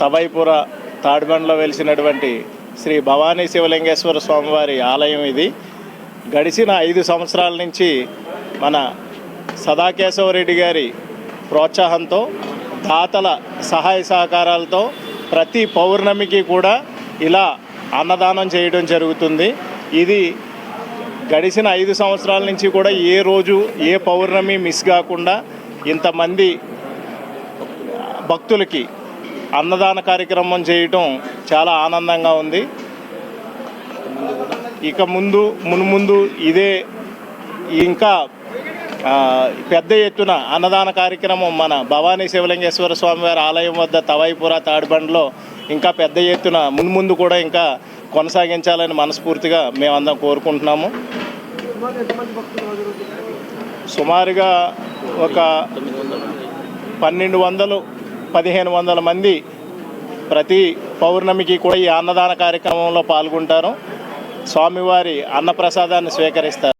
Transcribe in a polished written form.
తవైపుర తాడిబండ్లో వెలిసినటువంటి శ్రీ భవానీ శివలింగేశ్వర స్వామివారి ఆలయం ఇది. గడిచిన 5 సంవత్సరాల నుంచి మన సదాకేశవరెడ్డి గారి ప్రోత్సాహంతో, దాతల సహాయ సహకారాలతో ప్రతి పౌర్ణమికి కూడా ఇలా అన్నదానం చేయడం జరుగుతుంది. ఇది గడిచిన 5 సంవత్సరాల నుంచి కూడా ఏ రోజు ఏ పౌర్ణమి మిస్ కాకుండా ఇంతమంది భక్తులకి అన్నదాన కార్యక్రమం చేయటం చాలా ఆనందంగా ఉంది. ఇక మున్ముందు ఇదే ఇంకా పెద్ద ఎత్తున అన్నదాన కార్యక్రమం మన భవానీ శివలింగేశ్వర స్వామివారి ఆలయం వద్ద తవైపుర తాడిబండ్లో ఇంకా పెద్ద ఎత్తున మున్ముందు కూడా ఇంకా కొనసాగించాలని మనస్ఫూర్తిగా మేమందరం కోరుకుంటున్నాము. సుమారుగా ఒక 1200-1500 మంది ప్రతి పౌర్ణమికి కూడా ఈ అన్నదాన కార్యక్రమంలో పాల్గొంటారు. స్వామివారి అన్నప్రసాదాన్ని స్వీకరిస్తారు.